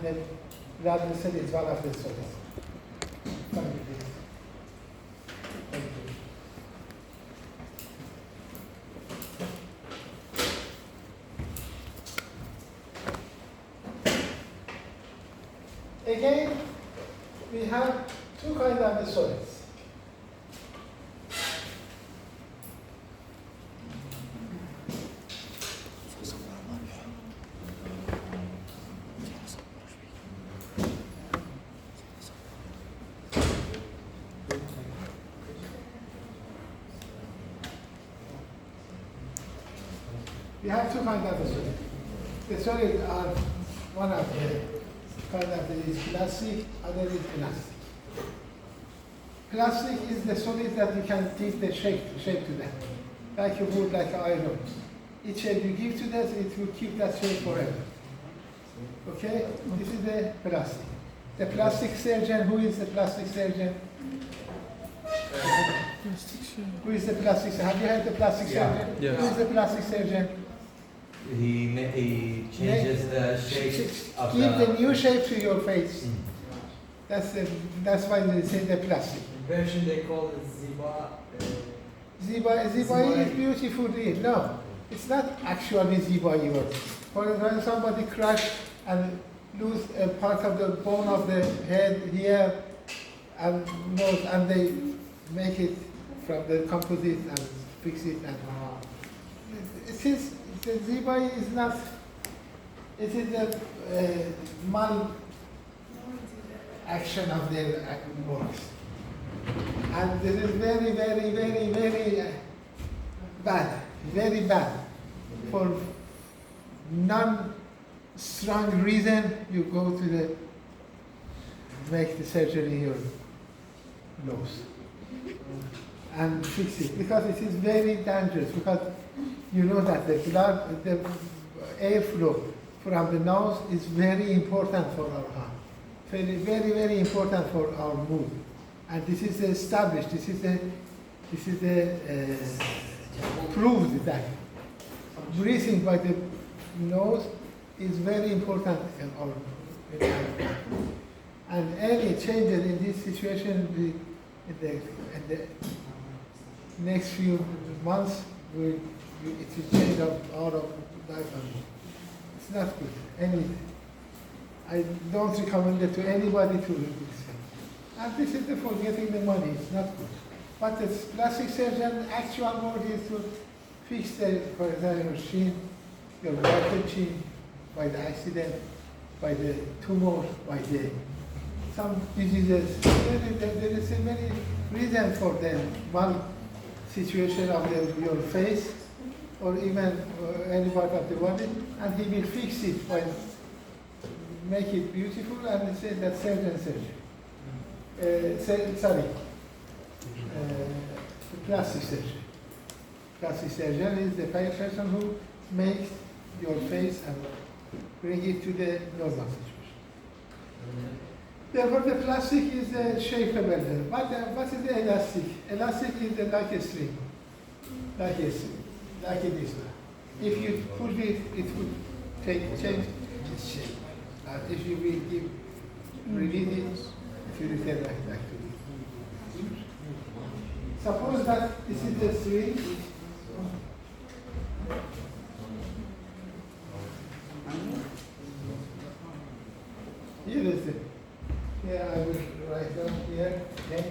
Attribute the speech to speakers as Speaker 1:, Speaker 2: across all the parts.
Speaker 1: the blood vessel is one of the solids. Thank you. Thank you. Again, we have two kinds of the solids. We have two kinds of the solid. The solid are one of the kind of the is plastic, other is elastic. Plastic is the solid that you can give the shape to them, like you would like iron. Each shape you give to that, it will keep that shape forever. Okay? This is the plastic. The plastic surgeon, who is the plastic surgeon? Who is the plastic surgeon? Have you heard the plastic surgeon?
Speaker 2: Yes.
Speaker 1: Who is the plastic surgeon?
Speaker 2: He changes the shape of
Speaker 1: give the new shape to your face. That's why they say the plastic.
Speaker 3: Invention they call it
Speaker 1: Zibai is beautiful. No, it's not actually zibai. For example, somebody crash and lose a part of the bone of the head here and nose, and they make it from the composite and fix it. And since the zibai is not, it is the mal action of their works. And this is very, very, very, very bad, very bad. For non-strong reason, you go to the, make the surgery in your nose and fix it, because it is very dangerous, because you know that the blood, the airflow from the nose is very important for our heart. Very, very, very important for our mood. And this is established, this is the proved that breathing by the nose is very important in our life. And any changes in this situation in the next few months, it will change our life. It's not good. I don't recommend it to anybody to do this. And this is for getting the money, it's not good. But the plastic surgeon actual work is to fix the, for example, your chin, your broken chin, by the accident, by the tumor, by the some diseases. There is a many reasons for the mal situation of your face or even any part of the body, and he will fix it by make it beautiful and say that surgeon surgery. Plastic surgery. Plastic surgeon is the person who makes your face and bring it to the normal situation. Therefore, the plastic is the shapeable. What is the elastic? Elastic is like a string, like this one. If you push it, it would change its shape. If you will release it, if you return back to it. Suppose that this is the string. Here is it. Here I will write down here. Okay.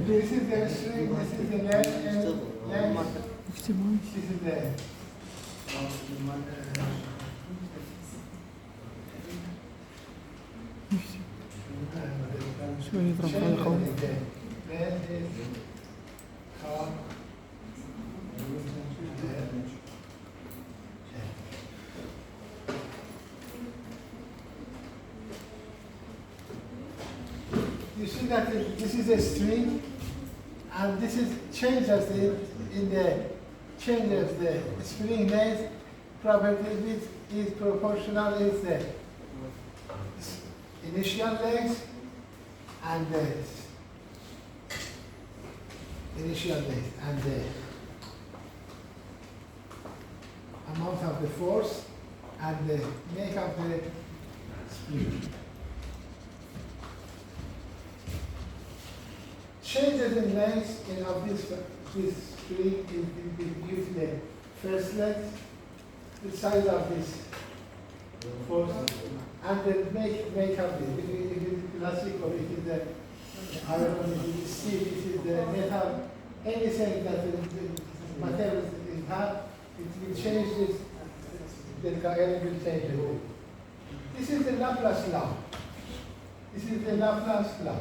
Speaker 1: This is the string, this is the leg, and this is the
Speaker 4: شوي يضرب على القوم.
Speaker 1: You see that this is a string, and this is changes the spring length property which is proportional is the initial length and the initial length and the amount of the force and the make of the speed. Changes in length of this spring is due to the first length, the size of this force, and the make of it. If it is plastic or it is the iron, it is steel, it is the metal, anything that the material is have, it will change this. The current will change it. This is the Laplace law. This is the Laplace law.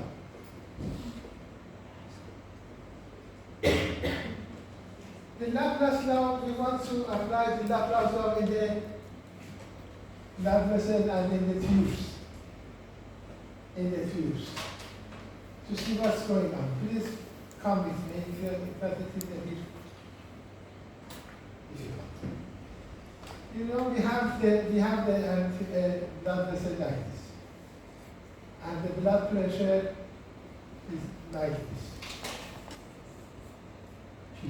Speaker 1: The Laplace law, we want to apply the Laplace law in the blood vessel and in the tubes. In the tubes. To see what's going on. Please come with me if it is a bit difficult. You know, we have the blood vessel like this. And the blood pressure is like this. P.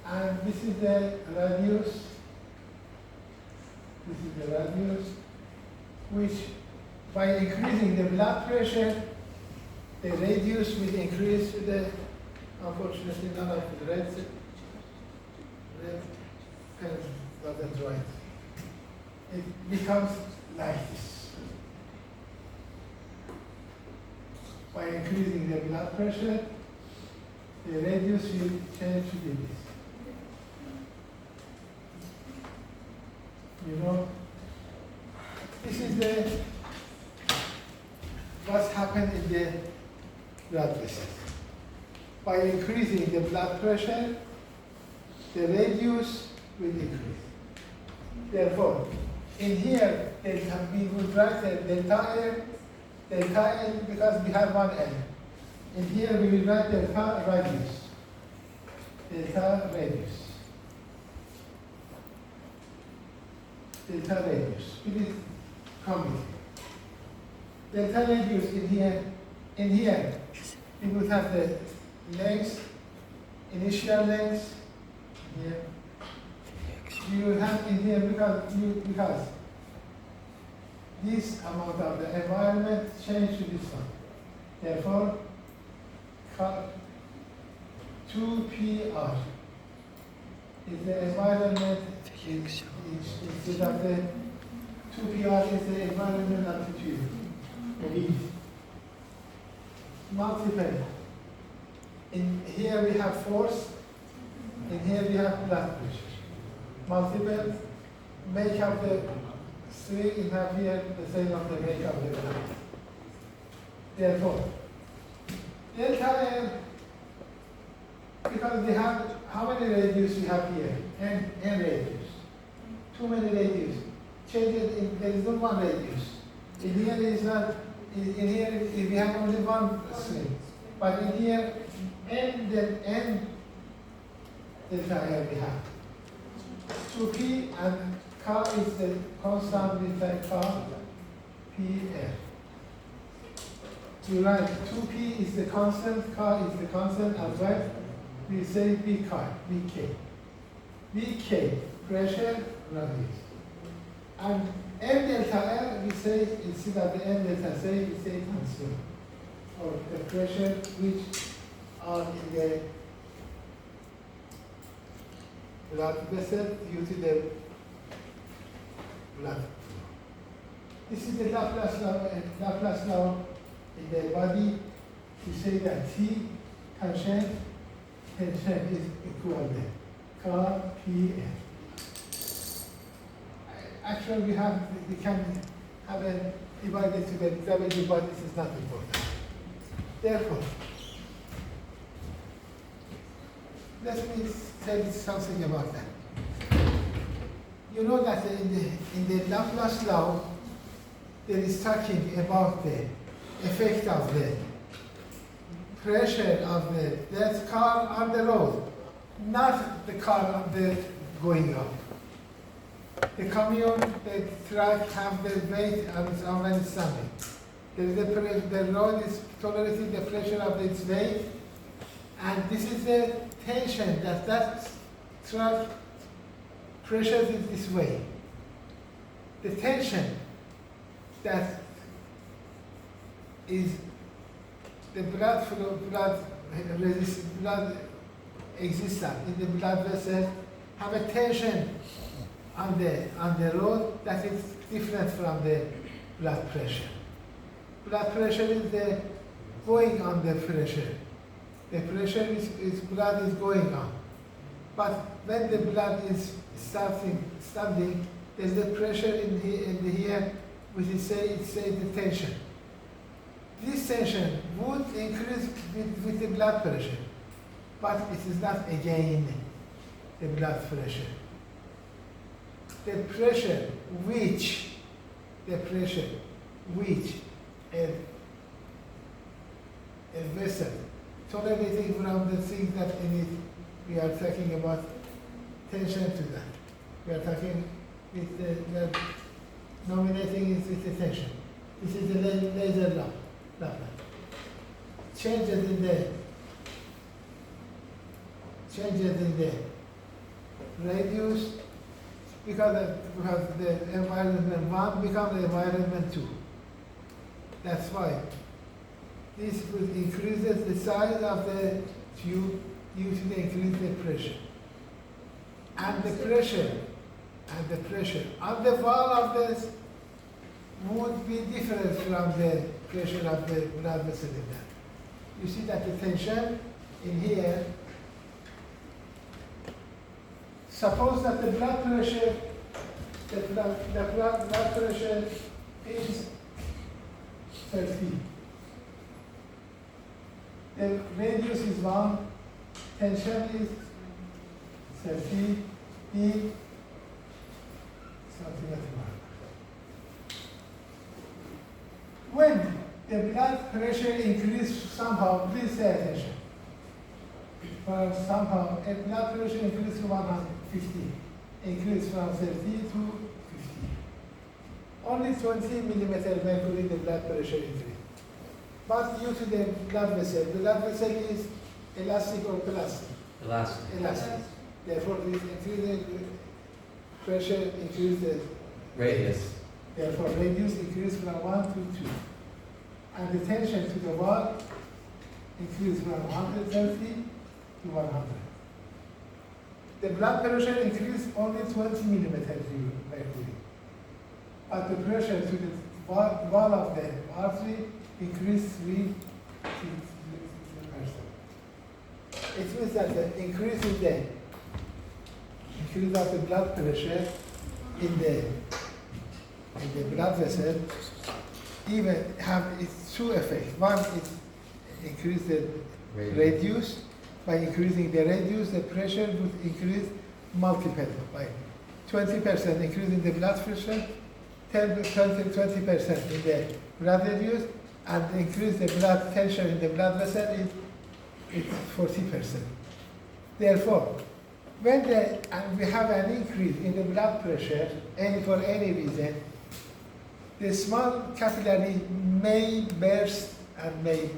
Speaker 1: And this is the radius. This is the radius, which by increasing the blood pressure, the radius will increase with the, unfortunately, none of the red pen doesn't write. It becomes like this. By increasing the blood pressure, the radius will change to this. You know, this is the what's happened in the blood vessels. By increasing the blood pressure, the radius will increase. Therefore, in here, we would write delta L, because we have one L. In here, we will write delta radius. Delta radius. Delta radius. Please come with me. Delta radius in here, we would have the length, initial length, here. You will have in here because this amount of the environment changed to this one. Therefore, 2PR is the environment instead of the 2PR is the environment altitude. V. Multiple. In here we have force, in here we have blood pressure. Multiple, make up the string, in have here the same of the make up the blood. Therefore, delta M, because we have, how many radius we have here? N radius. Too many radius. Change it, there is not one radius. In here it is not, in here we have only one string. But in here, N delta L we have. 2P and K is the constant with the K, PL. You write 2P is the constant, K is the constant as well. We say BK. BK, pressure, radius. And M delta L, we say, instead of the M delta C, we say tension, or the pressure which are in the blood vessel due to the blood flow. This is the Laplace law in the body. We say that T tension is equal to KPN. Actually, we can have a divided to the W, but this is not important. Therefore, let me tell you something about that. You know that in the Laplace law, there is talking about the effect of the pressure of that car on the road, not the car on the going up. The camion, the truck have the weight on its own when it's standing. The road is tolerating the pressure of its weight, and this is the tension that truck pressures it this way. The tension that is the blood flow, blood existence in the blood vessel have a tension on the road that is different from the blood pressure. Blood pressure is the going on the pressure. The pressure is blood is going on. But when the blood is standing, there's the pressure in here, which is say the tension. This tension would increase with the blood pressure, but it is not again the blood pressure. The pressure which a vessel tolerating from the things that in it, we are talking about tension to that. We are talking with the nominating is with the tension. This is the laser law. Changes in the radius because the environment 1 becomes the environment 2. That's why this will increases the size of the tube due to the increased pressure. And the pressure on the wall of this would be different from the pressure of the blood vessel in that. You see that the tension in here, suppose that the blood pressure, the blood pressure is 30. The radius is 1, tension is 30, E, something like that. When the blood pressure increases somehow, please pay attention. Somehow, a blood pressure increases to 150, increase from 30 to 50. Only 20 millimeter mercury the blood pressure increase. But due to the blood vessel is elastic or plastic? Elastic. Therefore, this increasing pressure increases the
Speaker 2: Radius.
Speaker 1: Therefore, radius increases from 1 to 2. And the tension to the wall increases from 130 to 100. The blood pressure increases only 20 millimeter mercury. But the pressure to the wall of the artery increases 3 to 6%. It means that the increase of the blood pressure in the blood vessel even have its two effects. One is increase the radius. By increasing the radius, the pressure would increase multiple by 20% increasing the blood pressure, 20% in the blood radius, and increase the blood tension in the blood vessel is 40%. Therefore, when we have an increase in the blood pressure, for any reason, the small capillary may burst and may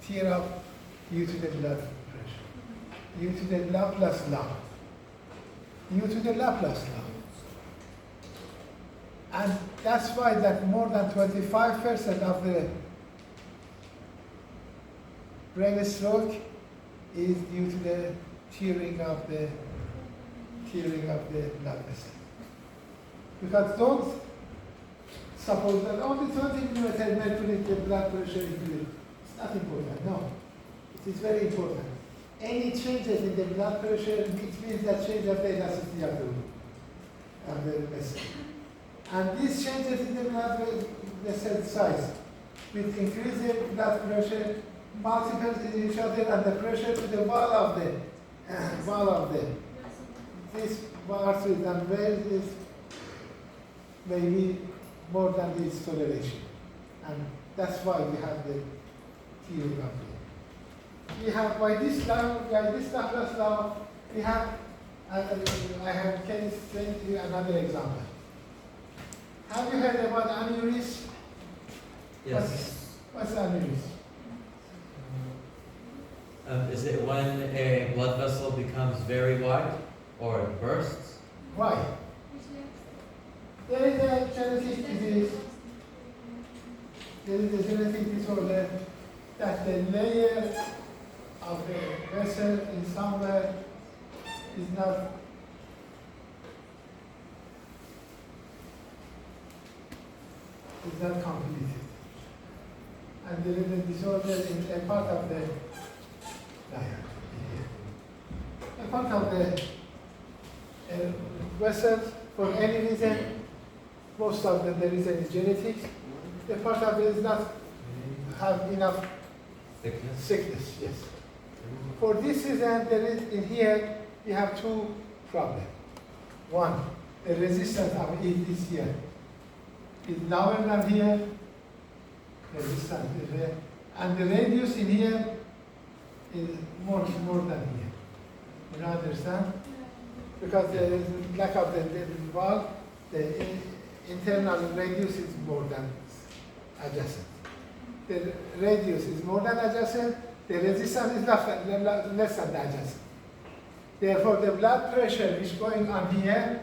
Speaker 1: tear up due to the blood pressure, due to the Laplace law. And that's why that more than 25% of the brain stroke is due to the tearing of the blood vessel. Because don't suppose that only 20 millimeter mercury the blood pressure increases. It's not important, no. It is very important. Any changes in the blood pressure, it means that change of the elasticity of the vessel. And these changes in the blood vessel size will increase the blood pressure, multiples in each other, and the pressure to the wall of this artery and vein is maybe more than this toleration. And that's why we have the tearing of it. We have, by this Laplace law, we have Can explain to you another example. Have you heard about aneurysm?
Speaker 2: Yes.
Speaker 1: What's aneurysm?
Speaker 2: Is it when a blood vessel becomes very wide or it bursts?
Speaker 1: Why? There is a genetic disease. There is a genetic disorder that the layer of the vessel in somewhere is not completed. And there is a disorder in a part of the a part of the vessels for any reason. Most of them, the reason is genetic. The part of it is not have enough thickness, yes. For this reason, there is in here, you have two problems. One, the resistance of it is here. Is lower than here, resistance is here. And the radius in here is more than here. You understand? Because there is lack of the valve, the internal radius is more than adjacent. The radius is more than adjacent, the resistance is less than the adjacent. Therefore, the blood pressure is going on here,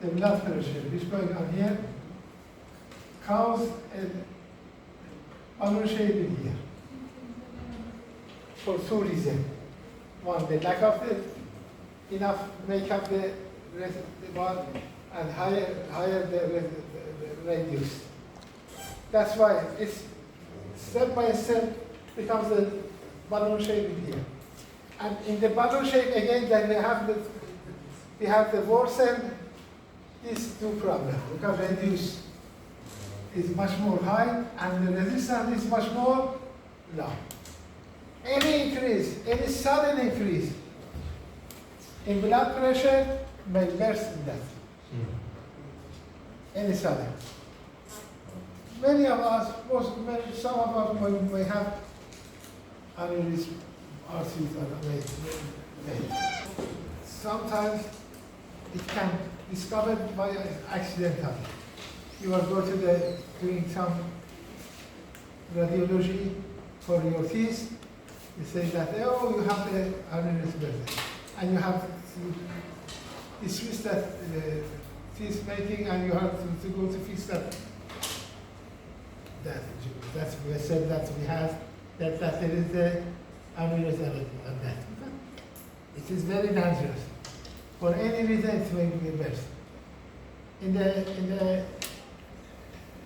Speaker 1: the blood pressure is going on here, cause a balloon shape in here. For two reasons. One, the lack of the enough make up the valve, and higher the radius. That's why it's step by step becomes the balloon shape in here. And in the balloon shape again, then we have the worsen these two problems, because radius is much more high and the resistance is much more low. Any increase, any sudden increase in blood pressure may burst in that. Any sudden. Many of us, some of us may have aneurysm, arteries are sometimes it can be discovered by accidentally. You will go to doing some radiology for your teeth. You say that, oh, you have the aneurysm, and you have to dismiss that teeth making, and you have to go to fix that. That's we said that we have that there is the aneurysm on that. It is very dangerous. For any reason, it may be burst. In the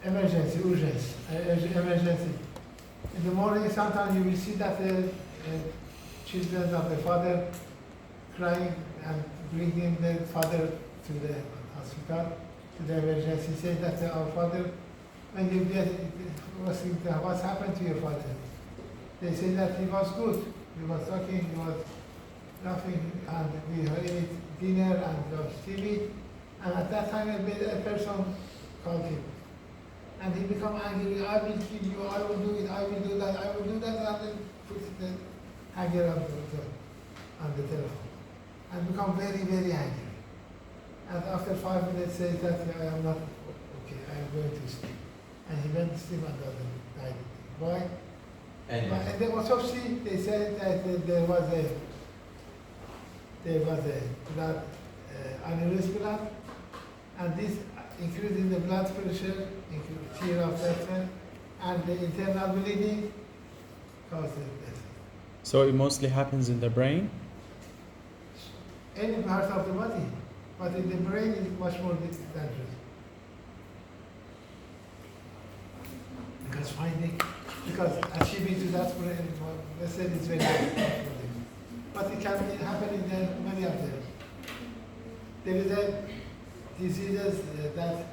Speaker 1: emergency, emergency. In the morning, sometimes you will see that the children of the father crying and bringing the father to the hospital, to the emergency, say that our father, when you get, what's happened to your father? They say that he was good. He was talking, he was laughing, and we ate dinner and watched TV. And at that time, a person called him. And he become angry, I will kill you, I will do it, I will do that, I will do that, and then put the hanger on the telephone. And become very, very angry. And after 5 minutes says that I am not okay, I am going to sleep. And he went to sleep and died. Why? And in the autopsy, they said that there was a blood, aneurysm blood, and this increase in the blood pressure, tear of vessel, and the internal bleeding causes death.
Speaker 3: So it mostly happens in the brain?
Speaker 1: Any part of the body, but in the brain is much more dangerous. Because achieving to that vessel is very difficult. But it can happen in many of them. There is a diseases that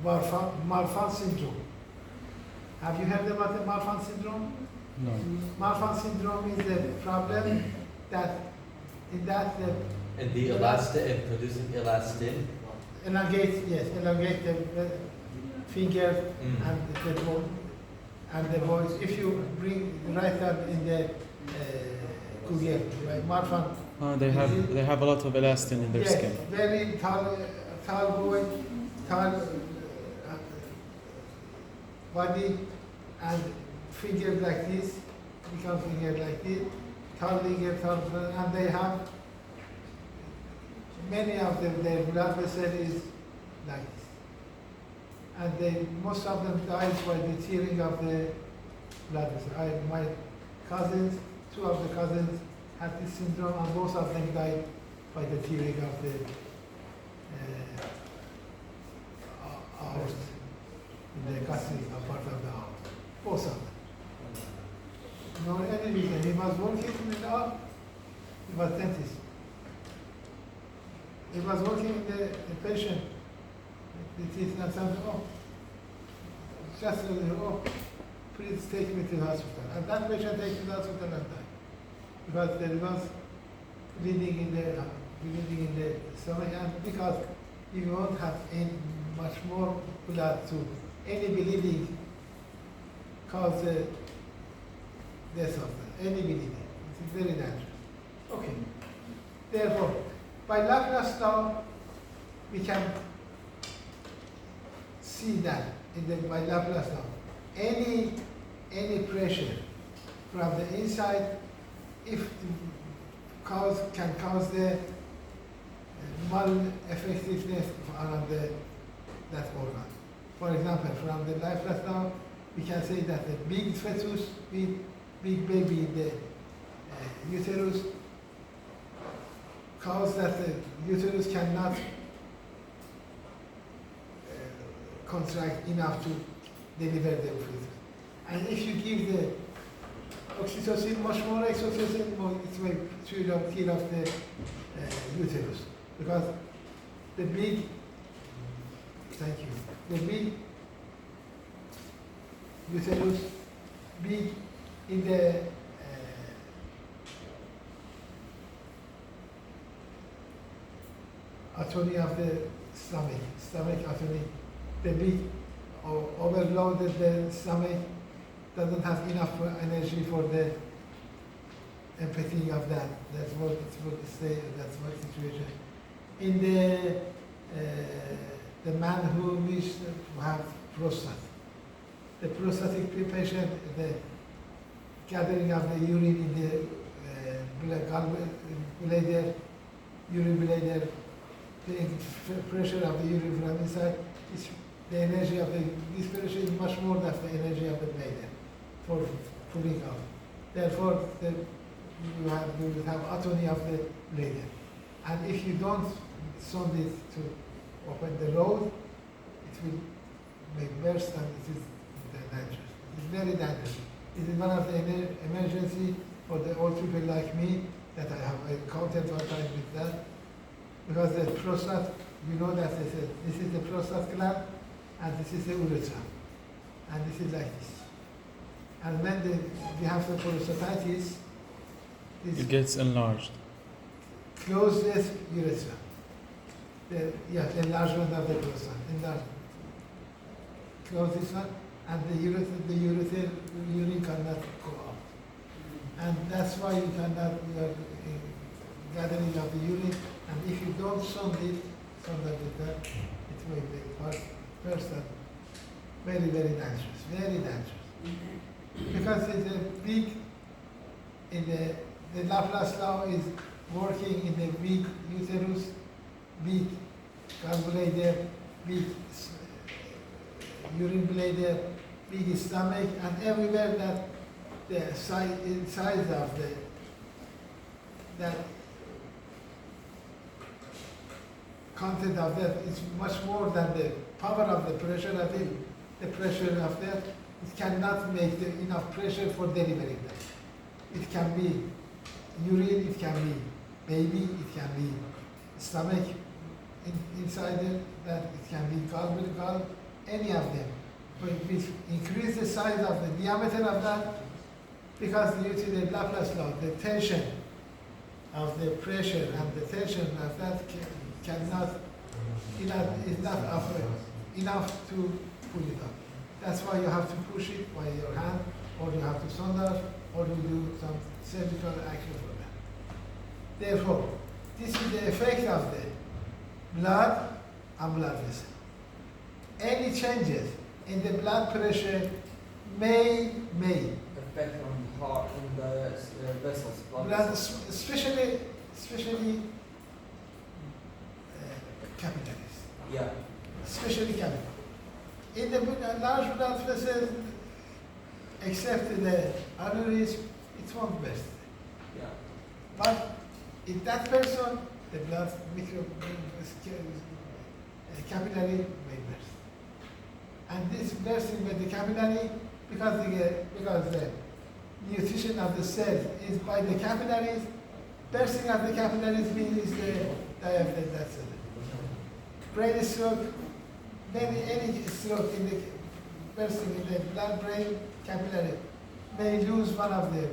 Speaker 1: Marfan syndrome. Have you heard about the Marfan syndrome?
Speaker 3: No.
Speaker 1: Marfan syndrome is a problem that
Speaker 2: and the elastin, and producing elastin.
Speaker 1: Elongate the finger and the voice. If you write that in the cougar, like Marfan.
Speaker 3: They have a lot of elastin in their
Speaker 1: Yes,
Speaker 3: skin.
Speaker 1: very tall boy, tall body, and figure like this, become figure like this, tall figure, and they have many of them. Their blood vessel is like this, and most of them died by the tearing of the blood vessel. My cousins, two of the cousins had this syndrome, and both of them died by the tearing of the heart, in the gastric part of the heart. Both of them. No any reason. He was working in the heart. He was dentist. He was working in the patient. It is not something, please take me to the hospital. And that patient takes to the hospital and died. Because there was bleeding in the stomach, and because you won't have any much more blood to any bleeding cause the death of them. Any bleeding. It's very dangerous. Okay. Therefore, by Laplace law, we can see that by Laplace law, any pressure from the inside, if can cause the mal-effectiveness around that organ. For example, from the Laplace law, we can say that the big fetus, big baby in the uterus, cause that the uterus cannot contract enough to deliver the fetus. And if you give the oxytocin, much more oxytocin, it will kill off the uterus. Because the big uterus, big in the anatomy of the stomach anatomy, the big overloaded the stomach, doesn't have enough energy for the empathy of that. That's what it would say, that's what situation. In the man who wishes to have prostate, the prostatic patient, the gathering of the urine in the gallbladder, urine bladder, the pressure of the urine from inside, the energy of this pressure is much more than the energy of the bladder for pulling out. Therefore, you will have atony of the bladder. And if you don't send it to open the road, it will make burst, and it is dangerous. It's very dangerous. It is one of the emergency for the old people like me that I have encountered one time with that. Because the prostate, you know that this is the prostate gland, and this is the urethra. And this is like this. And when we have the prostatitis,
Speaker 3: It gets enlarged.
Speaker 1: close this urethra. The enlargement of the prostate. Enlargement. Close this one, and the urine cannot go out. And that's why you are gathering of the urine, and if you don't send it with that, it will be first and very, very dangerous, very dangerous. Because it's a big, the Laplace law is working in the big uterus, big gallbladder, big urine bladder, big stomach, and everywhere that the size of that content of that is much more than the power of the pressure of it. The pressure of that, it cannot make enough pressure for delivering that. It can be urine, it can be baby, it can be stomach inside it, that it can be gall, any of them. But we increase the size of the diameter of that, because due to the Laplace law, the tension of the pressure and the tension of that is not enough to pull it up. That's why you have to push it by your hand, or you have to sondage, or you do some surgical action for that. Therefore, this is the effect of the blood and blood vessel. Any changes in the blood pressure may
Speaker 4: Effect on the heart and the vessels.
Speaker 1: blood, especially capillaries,
Speaker 4: Yeah.
Speaker 1: especially capillaries. In the large blood vessels, except the aneurysm, it won't burst.
Speaker 4: Yeah.
Speaker 1: But in that person, the blood capillary may burst. And this bursting by the capillary, because the nutrition of the cell is by the capillaries, bursting of the capillaries means the diaphragm, that's it. Brain stroke, any stroke in the bursting in the blood-brain capillary may lose one of them,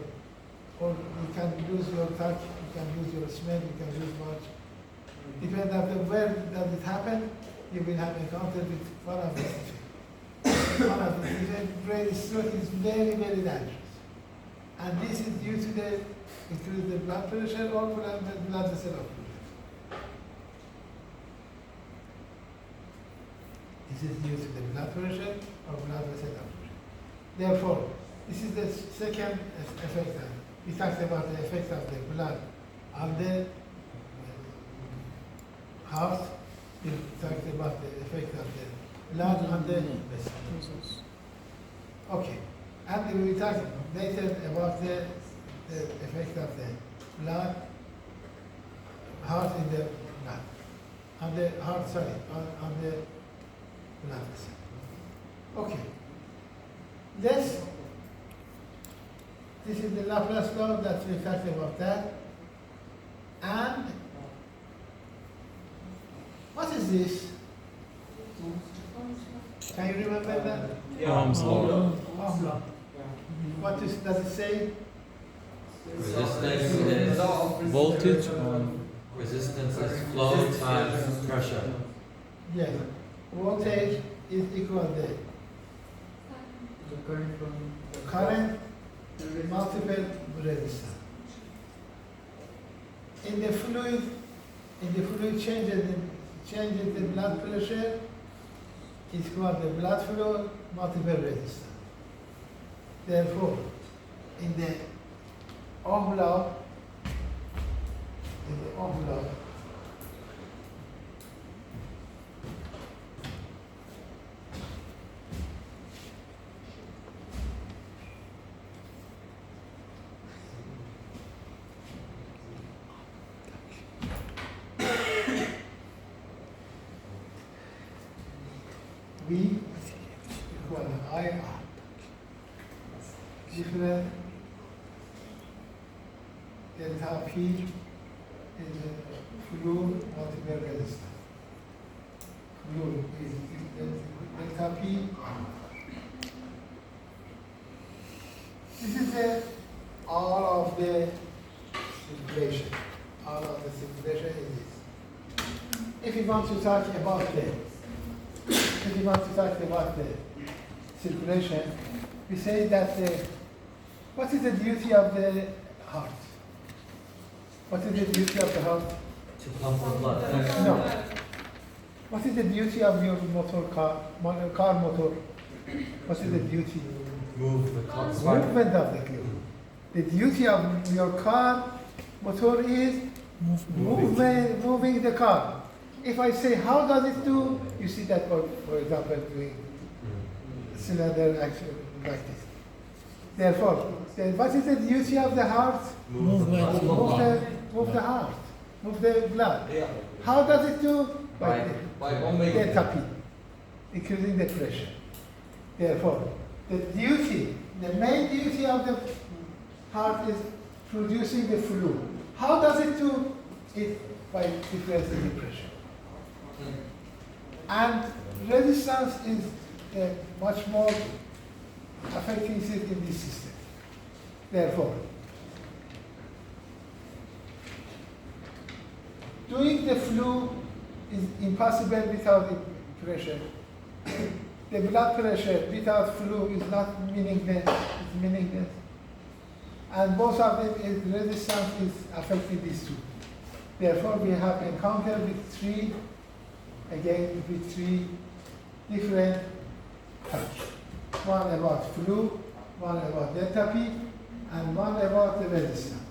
Speaker 1: or you can lose your touch, you can lose your smell, you can lose much. Depending on where does it happen, you will have encountered with one of these things. One of the brain stroke is very, very dangerous. And this is due to the increase the blood pressure or blood vessel occlusion. This is due to the blood pressure or blood vessel occlusion. Therefore, this is the second effect. We talked about the effect of the blood on the heart. We talked about the effect of the blood on the vessel. Okay. And we will talk later about the effect of the blood, heart in the blood, on the heart, sorry, on the blood vessel. Okay. This is the Laplace law that we talked about that. And what is this? Can you remember that?
Speaker 3: Ohm's law.
Speaker 1: Ohm's law. What does it say?
Speaker 2: Resistance is
Speaker 3: Voltage on
Speaker 2: resistance is flow times pressure.
Speaker 1: Yes. Voltage is equal to current multiple resistance. In the fluid changes the blood pressure is called the blood flow multiple resistance. Therefore, in the Ohm law, V equal to IR. Different delta P is the fluid multiple resistance. Fluid is delta P. This is all of the circulation. All of the circulation is this. If you want to talk about the circulation, we say that what is the duty of the heart? What is the duty of the heart?
Speaker 2: To pump the blood.
Speaker 1: No. What is the duty of your car motor? What is the duty?
Speaker 2: Move the car.
Speaker 1: Movement of the car. The duty of your car motor is moving the car. If I say, how does it do? You see that, for example, doing cylinder action like this. Therefore, what is the duty of the heart?
Speaker 2: Move the blood.
Speaker 1: Move the heart. Move the blood.
Speaker 4: Yeah.
Speaker 1: How does it do?
Speaker 4: By omega.
Speaker 1: Delta P, increasing the pressure. Therefore, the main duty of the heart is producing the fluid. How does it do it? By decreasing the pressure. And resistance is much more affecting it in this system. Therefore, doing the flu is impossible without the pressure. The blood pressure without flu is not meaningless, it's meaningless. And both of them, resistance is affecting these two. Therefore, we have encountered with three different facts. One about flu, one about delta P, and one about the resistance.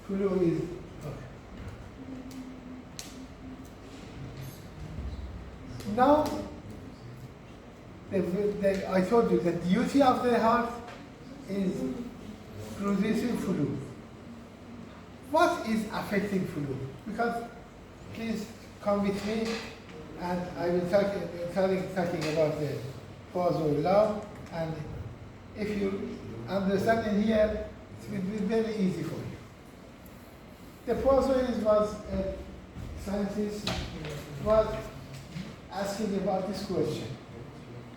Speaker 1: Flu is okay. Now, I told you the duty of the heart is producing flu. What is affecting flu? Because please come with me, and I will talking about the Poisson law, and if you understand it here, it will be very easy for you. The Poisson was a scientist was asking about this question,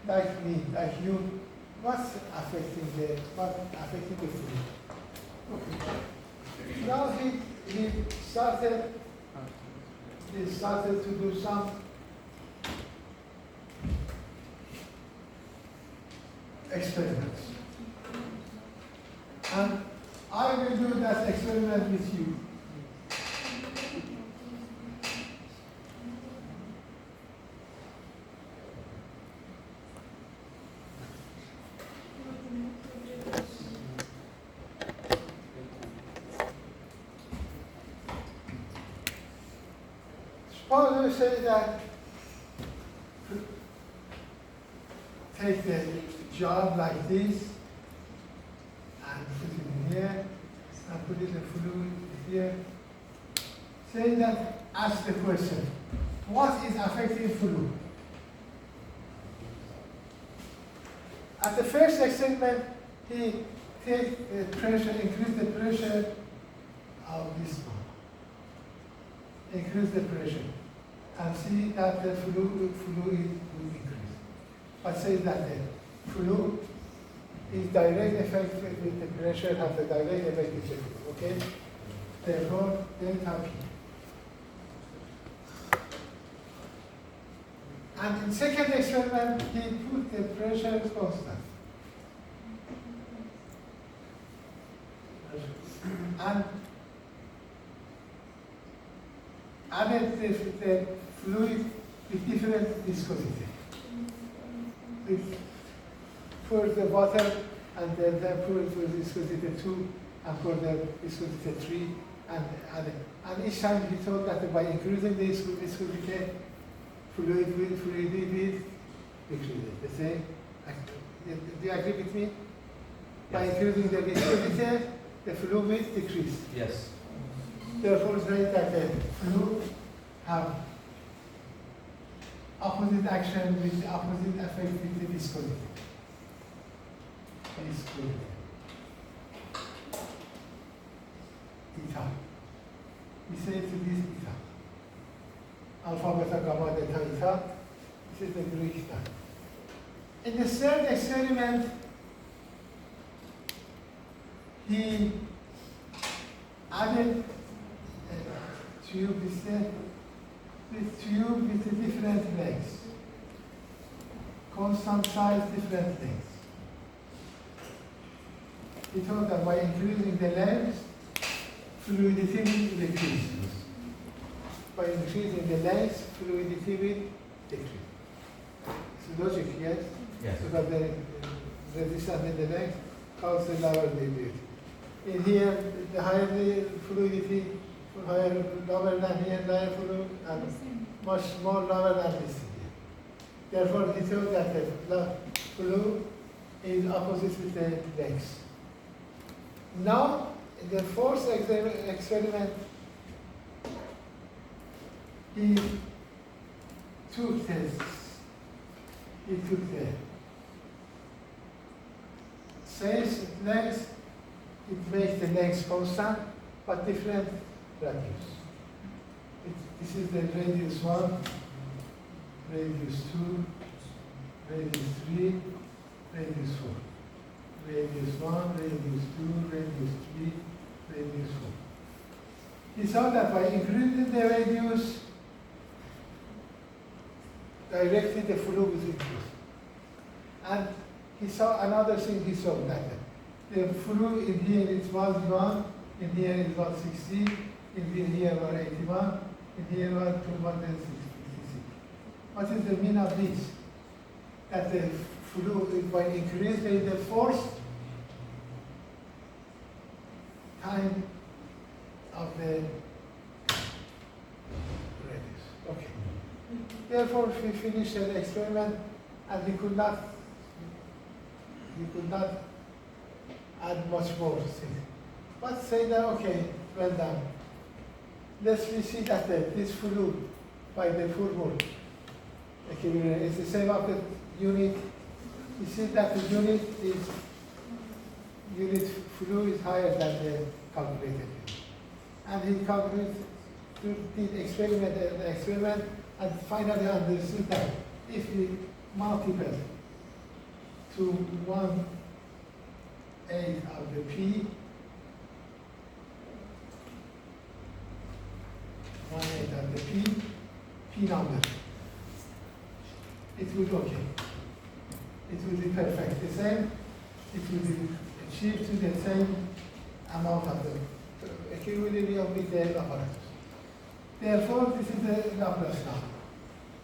Speaker 1: like me, like you, what's affecting the flu? Okay. Now he started to do some experiments. And I will do that experiment with you. Suppose we say that take the jar like this and put it in here and put it in fluid here. Say that, ask the question, what is affecting fluid? At the first experiment, he take the pressure, increase the pressure of this one. Increase the pressure and see that the fluid will increase. But say that the fluid is direct effect with the pressure, have the direct effect with the fluid, okay? Therefore, delta P. And in second experiment, he put the pressure constant. And added the fluid with different viscosity. For the water, and then pour it with viscosity 2, and for the viscosity 3, and each time he thought that by increasing this viscosity, fluid will decrease. The same. Do you agree with me? By increasing the viscosity, the fluid will decrease.
Speaker 2: Yes.
Speaker 1: Therefore, say that the fluid have opposite action with the opposite effect with the viscosity. Eta. We say to this eta. Alpha, beta, gamma, delta, eta. This is the Greek term. In the third experiment, he added tube with the different lengths. Constant size, different lengths. He thought that by increasing the length, fluidity will decrease. By increasing the length, fluidity will decrease. It's logic, yes?
Speaker 2: Yes.
Speaker 1: Because the resistance in the length causes the lower fluidity. In here, the higher the fluidity, lower than here, higher fluid, and much more lower than this here. Therefore, he thought that the fluid is opposite with the length. Now, in the fourth experiment, he took the same length, it makes the length constant, but different radius. This is the radius 1, radius 2, radius 3, radius 4. Radius 1, radius 2, radius 3, radius 4. He saw that by increasing the radius, directly the fluid was increased. And he saw another thing, he saw that The flu in here is 1, in here is 160, in here was 81, in here was 266. What is the mean of this? That the flu, by increasing the force, time of the radius. Okay. Therefore, we finished the experiment, and we could not add much more things. But say that, okay, well done. Let's see that this flu by the formula, okay, it's the same of the unit. You see that the unit flu is higher than the calculated unit. And he calculated, did the experiment, and finally understood that if we multiply to 1/8 of the P, 1/8 of the P number, it will be okay. It will be perfect. The same, it will be achieved to the same amount of the equilibrium with the apparatus. Therefore, this is the Laplace now.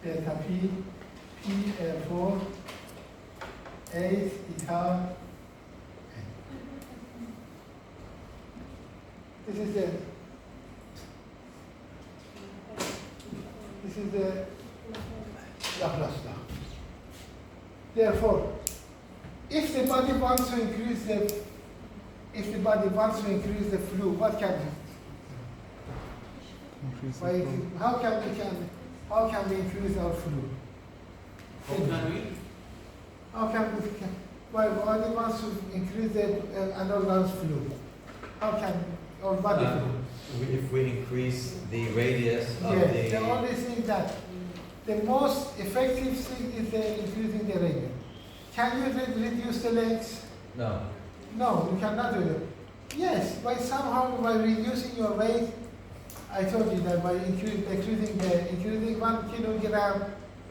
Speaker 1: Delta P, L4, 8 eta. This is the Laplace law. Therefore, if the body wants to increase the flu, what can we?
Speaker 3: Increase the
Speaker 1: Why,
Speaker 3: flow.
Speaker 1: how can we increase our flu? How can we? Why body wants to increase another one's flu? How can our body flu?
Speaker 2: If we increase the radius of
Speaker 1: Yes, the only thing that the most effective thing is increasing the radius. Can you reduce the length?
Speaker 2: No.
Speaker 1: No, you cannot do it. Yes, by reducing your weight, I told you that by increasing 1 kilogram,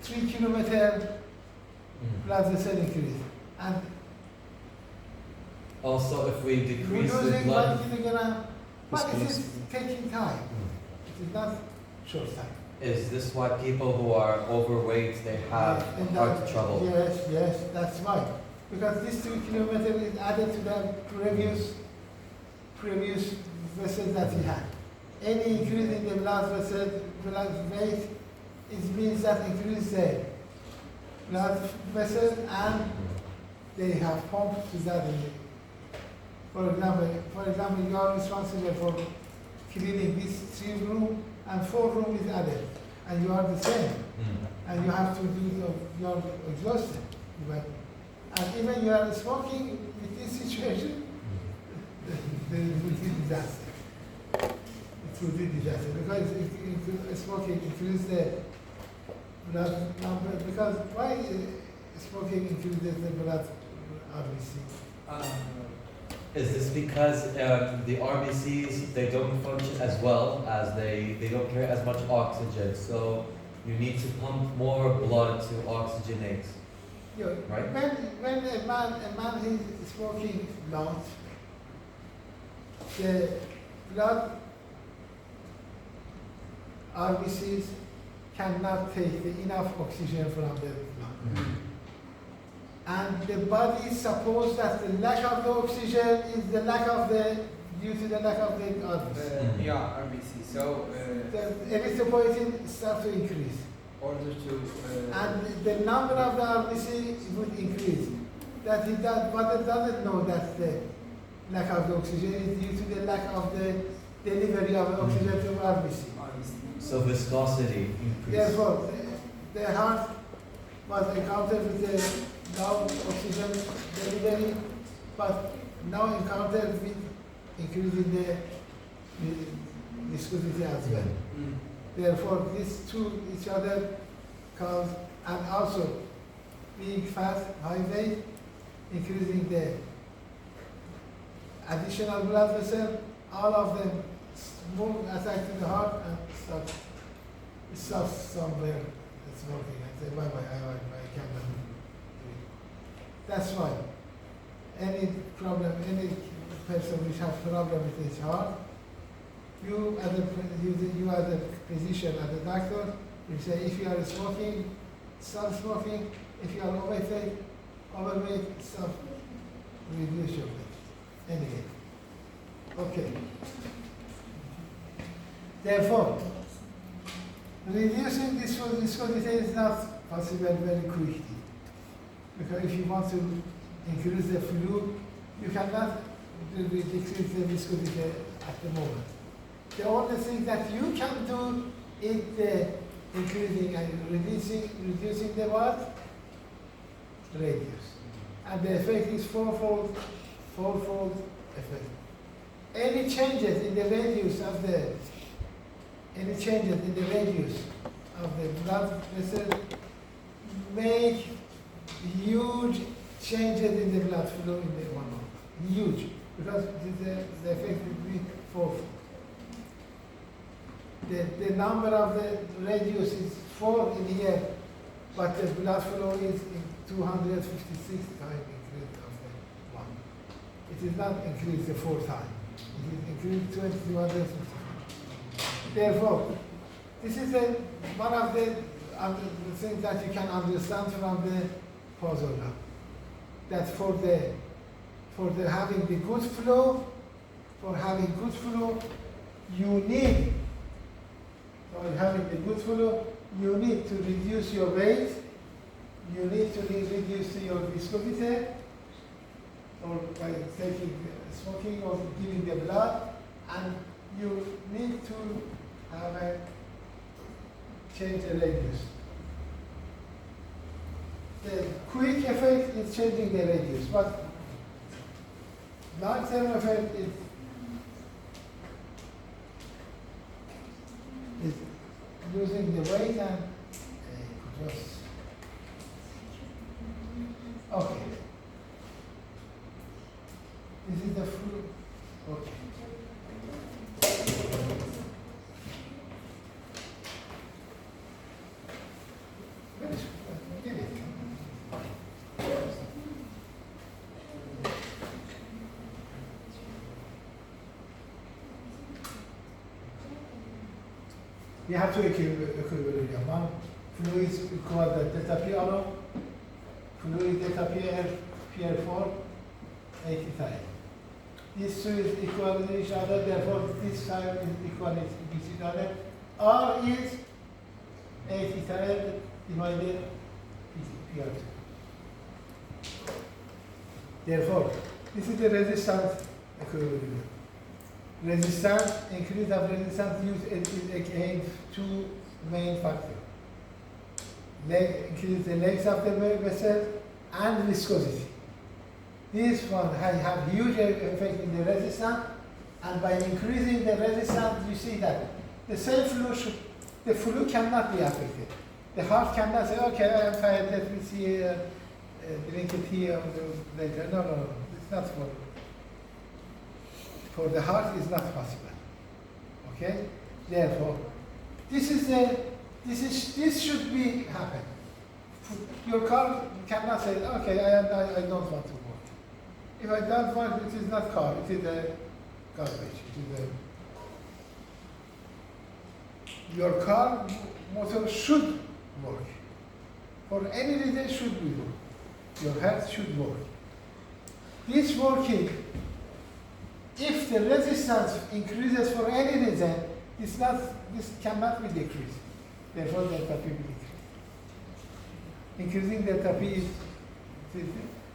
Speaker 1: 3 kilometer blood vessel increase. And
Speaker 2: Also, if we decrease the
Speaker 1: losing
Speaker 2: blood,
Speaker 1: 1 kilogram, but it
Speaker 3: This
Speaker 1: is taking time. It is not short time.
Speaker 2: is this why people who are overweight, they have
Speaker 1: And
Speaker 2: heart trouble?
Speaker 1: Yes, that's why. Because this 2 kilometers is added to the previous vessels that he had. Any increase in the blood weight, it means that increase the blood vessel and they have pumped to that. For example, you are responsible for cleaning this 3 room and 4 room is added, and you are the same, and you have to do your exhaustion. And even you are smoking with this situation, there will be disaster. It will be disaster because smoking increases the blood number. Because why smoking increases the blood RBC?
Speaker 2: Is this because the RBCs, they don't function as well as they don't carry as much oxygen, so you need to pump more blood to oxygenate, right?
Speaker 1: When a man is smoking blunt, the blood RBCs cannot take enough oxygen from the blood. And the body supposes that the lack of the oxygen is due to the lack of the RBC.
Speaker 4: RBC. So,
Speaker 1: The erythropoietin starts to increase.
Speaker 4: order to.
Speaker 1: And the number of the RBC would increase. But it doesn't know that the lack of the oxygen is due to the lack of the delivery of oxygen to RBC.
Speaker 2: So viscosity increases.
Speaker 1: Therefore, the heart was encountered with the low oxygen delivery, but now encountered with increasing the viscosity as well. Therefore, these two each other cause, and also being fat, high weight, increasing the additional blood vessel, all of them move, attacking the heart, and stop somewhere. It's working. I say, bye, I cannot do it. That's why any problem, any person which has problem with his heart, you as a physician, as a doctor, you say if you are smoking, stop smoking. If you are overweight, stop, reduce your weight. Anyway, okay. Therefore, reducing this viscosity is not possible very quickly. Because if you want to increase the fluid, you cannot decrease the viscosity at the moment. The only thing that you can do is the increasing and reducing the what? Radius. And the effect is fourfold effect. Any changes in the radius of the blood vessel make huge changes in the blood flow in the one arm. Huge. Because the effect will be fourfold. The number of the radius is 4 in here, but the blood flow is in 256 times increase of the one. It is not increased the 4 times. It is increased 256. Therefore, this is one of the things that you can understand from the puzzle now. That for having the good flow, you need. For having the good flow, you need to reduce your weight. You need to reduce your viscosity, or by taking smoking or giving the blood, and you need to have a change the radius. The quick effect is changing the radius, but long-term effect is losing the weight and just okay. This is the fruit. Okay. Give it. You have two equilibrium. One fluid is called the delta P alone. Fluid delta PR4, 85. These two is equal to each other, therefore this side is equal to each other. R is 85 divided PR2. Therefore, this is the resistance equilibrium. Resistance, increase of resistance is again two main factors. Increase the length of the vessel and viscosity. This one have huge effect in the resistance, and by increasing the resistance, you see that the same fluid, the fluid cannot be affected. The heart cannot say, okay, I am tired, let me see, drink it here later. No, it's not for the heart is not possible. Okay? Therefore, this should be happen. Your car cannot say, okay, I don't want to work. If I don't want, it is not car, it is a garbage. Your car motor should work. For any reason should be work. Your heart should work. This working, if the resistance increases for any reason, this cannot be decreased. Therefore, delta P will decrease. Increasing delta P is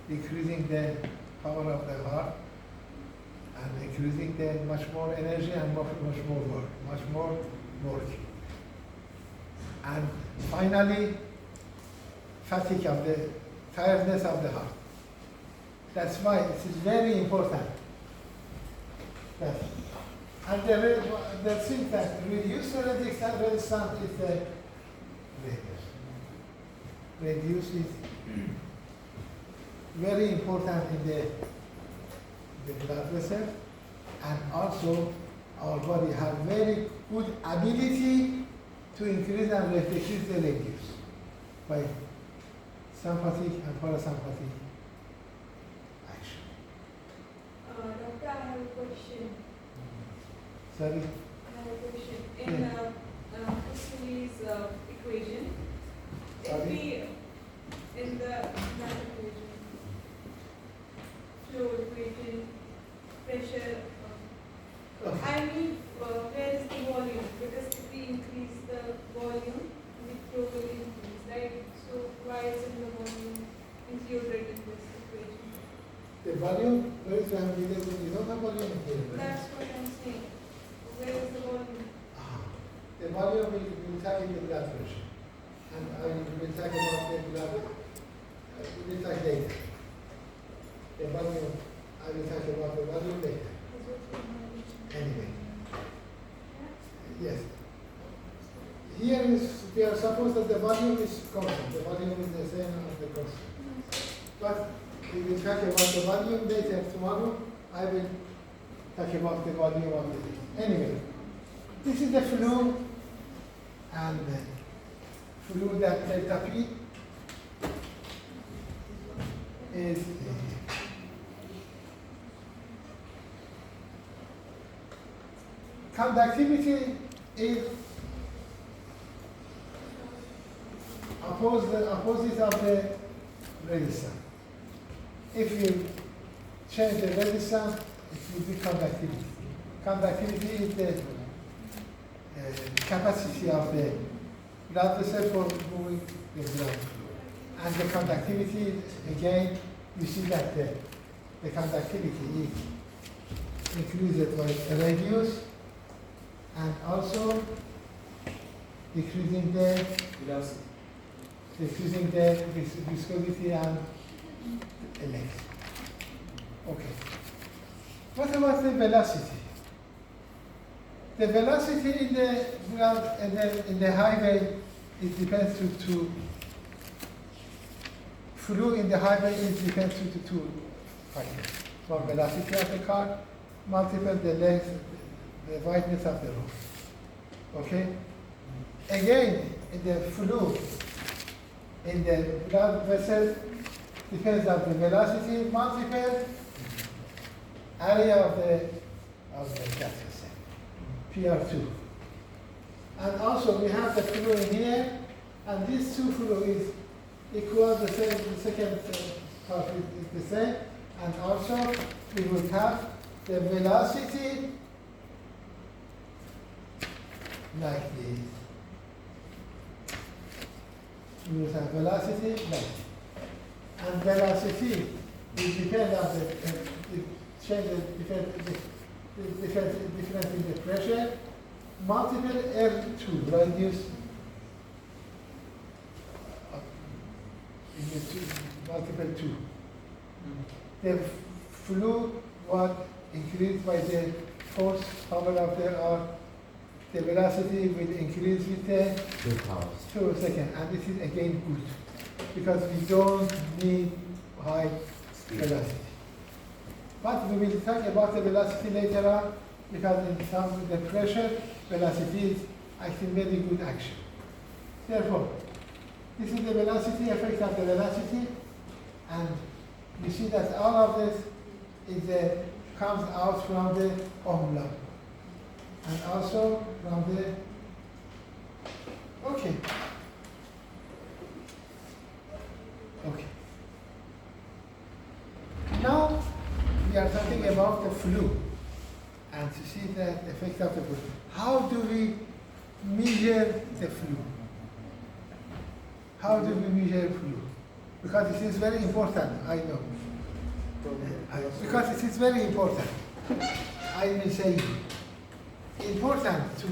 Speaker 1: decreasing the power of the heart and increasing the much more energy and much more work. And finally, fatigue of the tiredness of the heart. That's why it is very important. And the thing that reduce the resistance is the radius. Radius is very important in the blood vessel, and also our body has very good ability to increase and decrease the radius by sympathetic and parasympathetic action.
Speaker 5: Doctor, I have a question.
Speaker 1: Sorry.
Speaker 5: I have a question. In Kusuli's equation, if
Speaker 1: Sorry?
Speaker 5: we, in that equation, flow equation, pressure, I mean, where is the volume? Because if we increase the volume, the flow will increase, right? So why isn't the volume included in this equation?
Speaker 1: The volume, where is the volume? You don't have volume here, right?
Speaker 5: That's what I'm saying. Where is the volume?
Speaker 1: The volume will talk in the blood pressure. And I will talk about the blood, we will talk later. The volume, I will talk about the volume later. Anyway. Yes. Here is, we are supposed that the volume is constant. The volume is the same as the constant. But we will talk about the volume later tomorrow. I will talk about the volume of the anyway. This is the flu and flu that delta P is conductivity is opposite of the resistance. If you change the resistance, it will be conductivity. Conductivity is the capacity of the blood vessel for moving the blood flow. And the conductivity, again, you see that the conductivity is increased by radius and also decreasing the
Speaker 4: Velocity.
Speaker 1: viscosity and length. Okay. What about the velocity? The velocity in the highway, it depends to flow in the highway, it depends to two factors. For velocity of the car, multiple the length, the wideness of the road. Okay? Again, in the flow in the blood vessel depends on the velocity, multiple area of the blood vessel, PR2. And also we have the flow in here, and these two flow is equal, the second part is the same, and also we will have the velocity like this. We will have velocity like this. And velocity will depend on the change, the difference in the pressure, multiple R2, radius in the multiple 2. The flow was increased by the force power of the arc. The velocity will increase with the
Speaker 2: 2 powers.
Speaker 1: 2 seconds, and this is again good because we don't need high velocity. But we will talk about the velocity later on because in some of the pressure, velocity is actually very good action. Therefore, this is the velocity effect of the velocity, and you see that all of this is comes out from the Ohm law, and also from the okay. Now we are talking about the flu, and to see the effect of the flu. How do we measure the flu? How do we measure flu? Because this is very important, I know. Because this is very important. I will say important to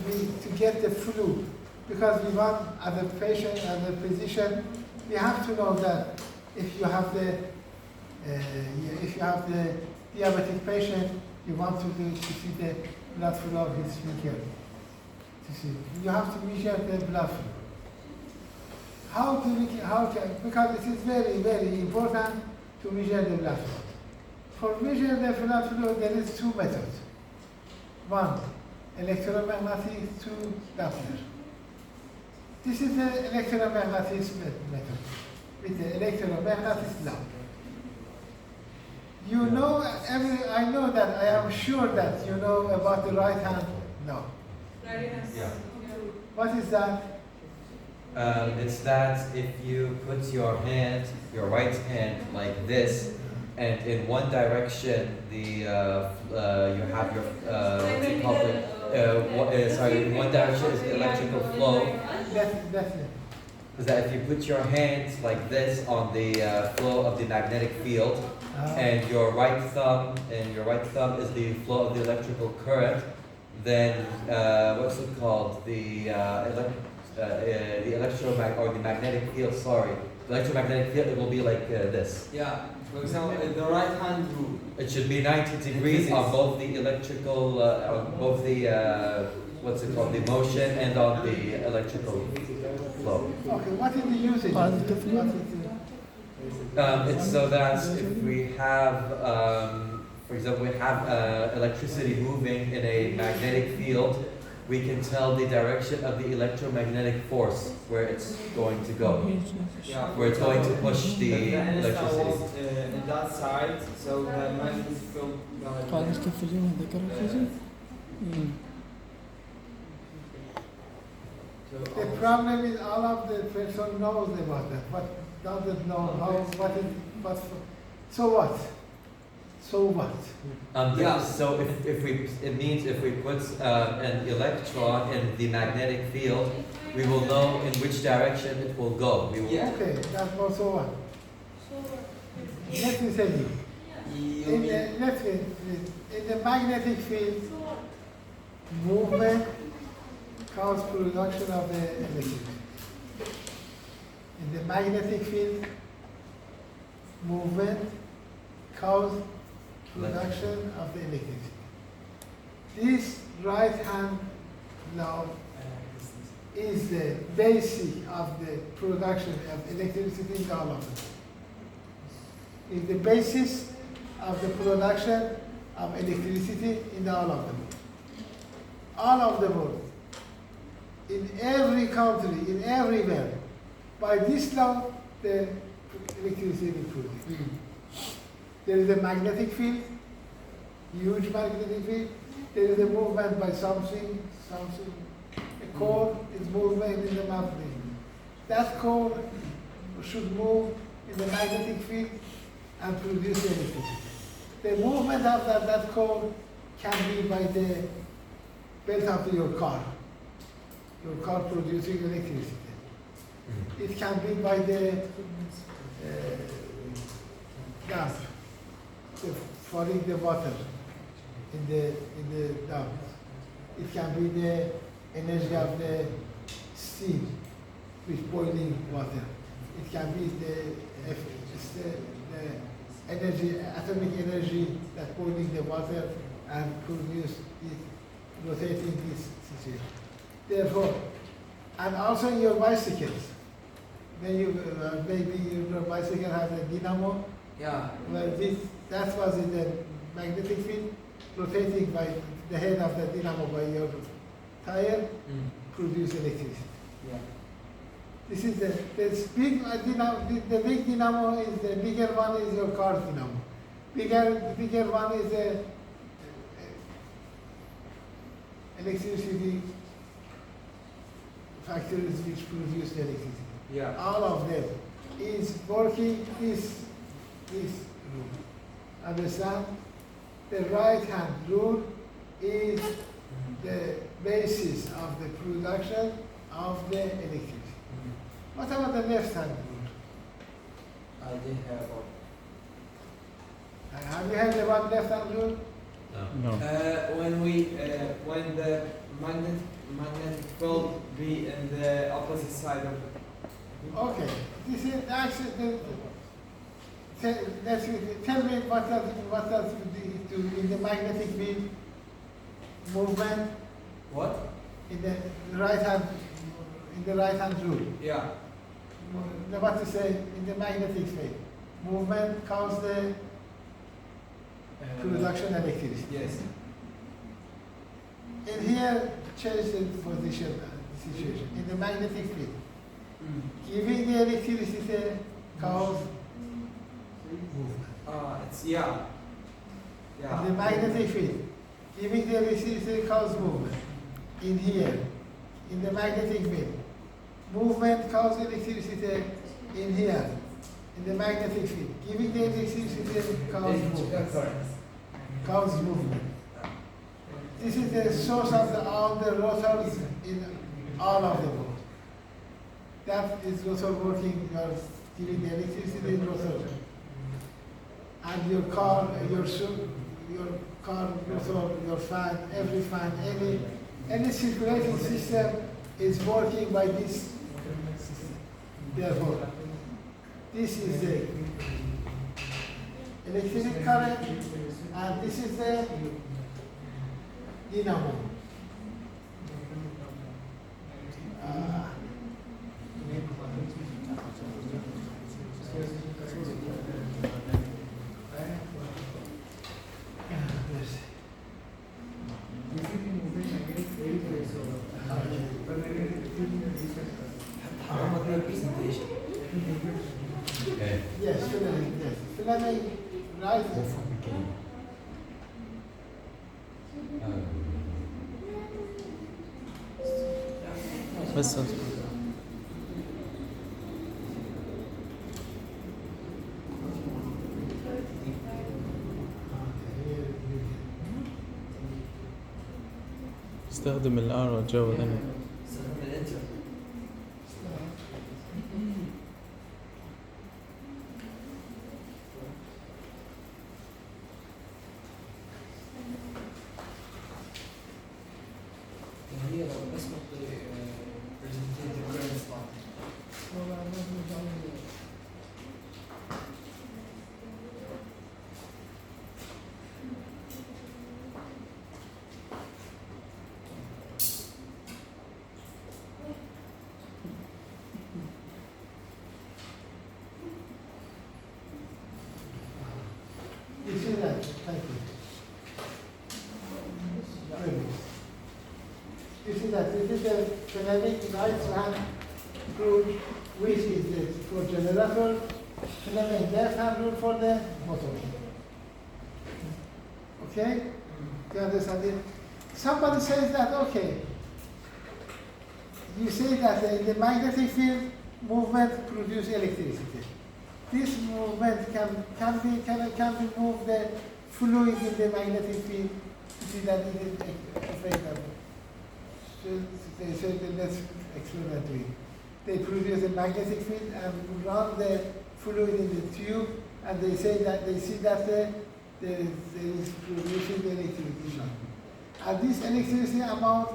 Speaker 1: get the flu, because we want, as a patient, as a physician, we have to know that if you have the diabetic patient, you want to see the blood flow of his finger. To see, you have to measure the blood flow. Because it is very, very important to measure the blood flow. For measure the blood flow, there is two methods. One, electromagnetic, two, Doppler. This is the electromagnetic method with the electromagnetic law. You know, I know that, I am sure that you know about the right hand law.
Speaker 5: Right hand.
Speaker 2: Yeah.
Speaker 1: What is that?
Speaker 2: It's that if you put your hand, your right hand like this, and in one direction, you have your, what's it called, sorry, in one direction is the electrical flow.
Speaker 1: That's it.
Speaker 2: Is that if you put your hand like this on the flow of the magnetic field, and your right thumb is the flow of the electrical current, then what's it called? The magnetic field. Sorry, the electromagnetic field. It will be like this.
Speaker 4: Yeah. For example, in the right hand rule.
Speaker 2: It should be 90 degrees on both the electrical, on both the what's it called, the motion, and on the electrical flow.
Speaker 1: Okay, what is the usage?
Speaker 3: Positively?
Speaker 1: What is
Speaker 2: It's so that if we have, for example, we have electricity moving in a magnetic field, we can tell the direction of the electromagnetic force where it's going to go,
Speaker 4: Yeah.
Speaker 2: where it's going to push the
Speaker 4: The
Speaker 2: electricity.
Speaker 4: was in that side, so the magnetic field.
Speaker 3: قادر تفجرون ذكر الفيزياء؟
Speaker 1: The problem is all of the person knows about that, but doesn't know how, so what? So what?
Speaker 4: Yeah.
Speaker 2: So it means if we put an electron in the magnetic field, we will know in which direction it will go. We will,
Speaker 4: Yeah.
Speaker 1: Okay, that's also what.
Speaker 5: So what?
Speaker 1: Let me tell you. In the magnetic field,
Speaker 5: So what?
Speaker 1: movement causes production of the electricity. In the magnetic field, movement causes production of the electricity. This right hand law is the basic of the production of electricity in all of them. Is the basis of the production of electricity in all of them. All of the world. In every country, in everywhere. By this law, the electricity will produce. There is a magnetic field, huge magnetic field. There is a movement by something. A core is moving in the magnetic. That core should move in the magnetic field and produce electricity. The movement of that core can be by the belt of your car. Your car producing electricity. It can be by the dam, falling the water in the dam. It can be the energy of the steam with boiling water. It can be the energy, atomic energy that boiling the water and produce it rotating this situation. Therefore, and also in your bicycles, when you maybe your bicycle has a dynamo.
Speaker 4: Yeah.
Speaker 1: Well, that was in the magnetic field, rotating by the head of the dynamo by your tire, produce electricity.
Speaker 4: Yeah.
Speaker 1: This is the big dynamo. The big dynamo is the bigger one is your car dynamo. Bigger one is the electricity factories which produce electricity.
Speaker 4: Yeah.
Speaker 1: All of them is working this rule. Understand? The right hand rule is the basis of the production of the electricity. What about the left hand rule?
Speaker 4: I did have one.
Speaker 1: Have you heard about left hand rule?
Speaker 2: No.
Speaker 3: No.
Speaker 4: When the magnetic field be in the opposite side of it.
Speaker 1: Okay. This is actually tell me what does it do in the magnetic field movement
Speaker 4: What?
Speaker 1: in the right hand rule.
Speaker 4: Yeah.
Speaker 1: What to say in the magnetic field movement causes the production of electricity.
Speaker 4: Yes.
Speaker 1: In here, change the position situation in the magnetic field. Giving the electricity cause movement.
Speaker 4: It's yeah. Yeah.
Speaker 1: The magnetic field. Giving the electricity causes movement. In here, in the magnetic field. Movement causes electricity in here, in the magnetic field. Giving the electricity causes movement. Causes movement. This is the source of all the rotors in all of the world. That is rotor working, you are giving the electricity in rotor. And your car, your car rotor, your fan, every fan, any circulating system is working by this system. Therefore, this is the electric current, and this is the dynamo.
Speaker 2: Okay.
Speaker 1: Yes, filament, yes. Filament, right?
Speaker 3: بس استخدم الار وتجاوز انا
Speaker 4: هي لو بس presented the current spot.
Speaker 1: You see that? Thank you. Very good. You see that? This is the filament right hand rule, which is the, for generator, filament left hand rule for the motor. Okay? Do you understand it? Somebody says that, okay, you say that in the magnetic field, movement produces electricity. This movement can be move the fluid in the magnetic field. You see that it is effect of it. So they said that let's experiment with it. They produce a magnetic field and run the fluid in the tube, and they say that they see that there is producing the electricity. And this electricity amount,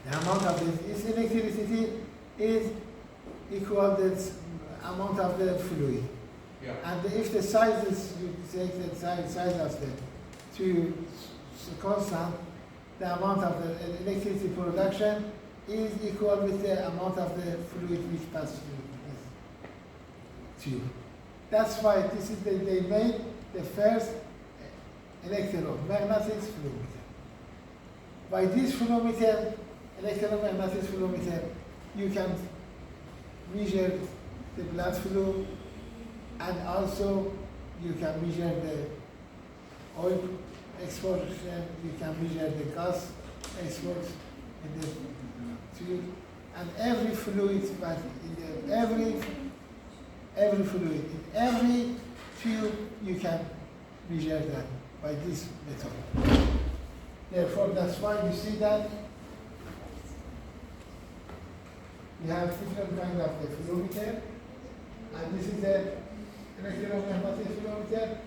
Speaker 1: the amount of this electricity is equal to the amount of the fluid.
Speaker 4: Yeah.
Speaker 1: And if the size is, you take the size of the tube constant, the amount of the electricity production is equal with the amount of the fluid which passes through this tube. That's why this is they made the first electromagnetic fluidometer. By this fluidometer, electromagnetic fluidometer, you can measure the blood flow, and also you can measure the oil explosion, you can measure the gas export in the tube, and every fluid, but in the, every fluid, in every tube, you can measure that by this method. Therefore, that's why you see that we have different kind of the fluidometer, and this is the electromagnetic fluidometer.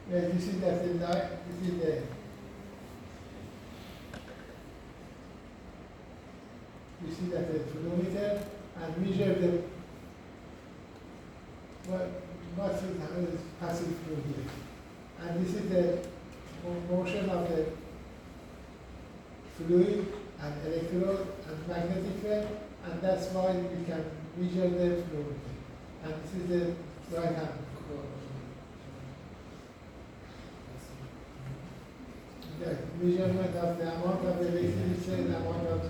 Speaker 1: Where you see that the light, this is the you see that the fluidometer and measure the what is passing through here. And this is the motion of the fluid and electrode and magnetic field, and that's why we can measure the fluidometer. And this is the right hand. The measurement of the amount of electricity, the amount of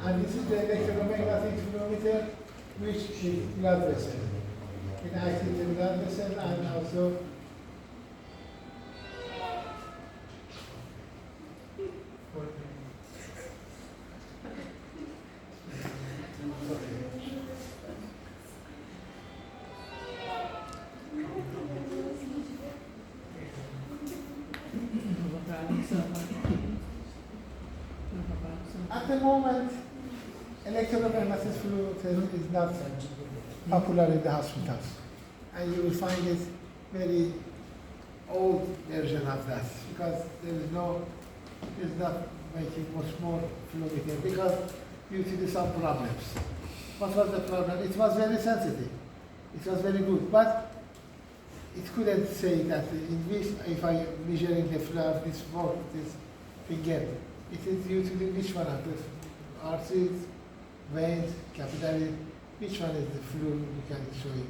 Speaker 1: and this is the electromagnetic fluidometer, which is blood vessel. It acts in the blood vessel and also At the moment, electromagnetic fluid is not popular in the hospitals. And you will find it very old version of that because it's not making much more fluid because due to some problems. What was the problem? It was very sensitive. It was very good, but it couldn't say that in which, if I measuring the flow of this finger, it is due to which one of the arteries, veins, capillary, which one is the fluid you can show him.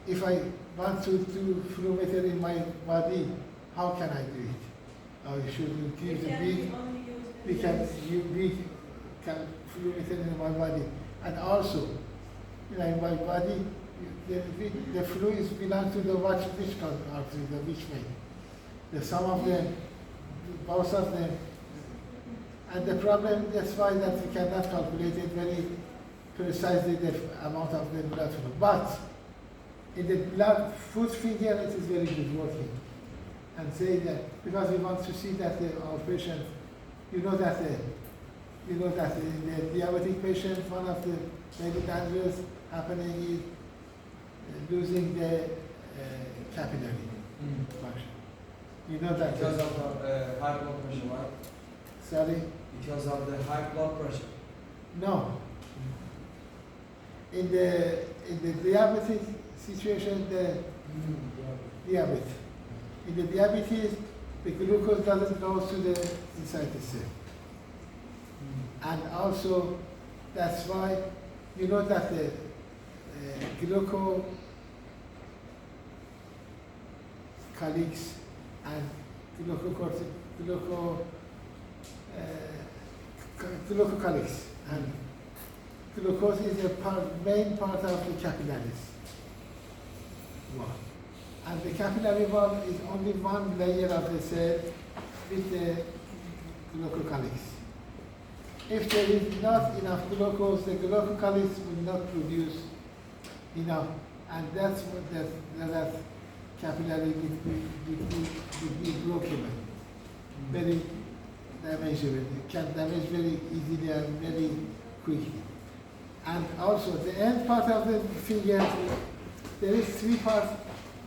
Speaker 1: If I want to do fluometer in my body, how can I do it? I should give the big, big fluometer in my body. And also, in my body, the fluids belong to the which artery, the which vein. The some of them, both of them. And the problem, that's why that we cannot calculate it very precisely the amount of the blood flow. But in the blood foot finger, it is very good working. And say that because we want to see that our patient, you know that in the diabetic patient, one of the very dangerous happening is losing the capillary function. You know that
Speaker 4: Because of high blood pressure, right?
Speaker 1: Sorry?
Speaker 4: Because of the high blood pressure.
Speaker 1: No. In the diabetic situation, the diabetes. In the diabetes, the glucose doesn't go to the inside the cell. And also, that's why you know that the glucocalyx and glucocalyx and glucose is a main part of the capillaries wall. And the capillary wall is only one layer of the cell with the glucocalyx. If there is not enough glucose, the glucocalyx will not produce enough, and that's what that capillary will be broken, very damageable. It can damage very easily and very quickly. And also the end part of the finger, there is three parts.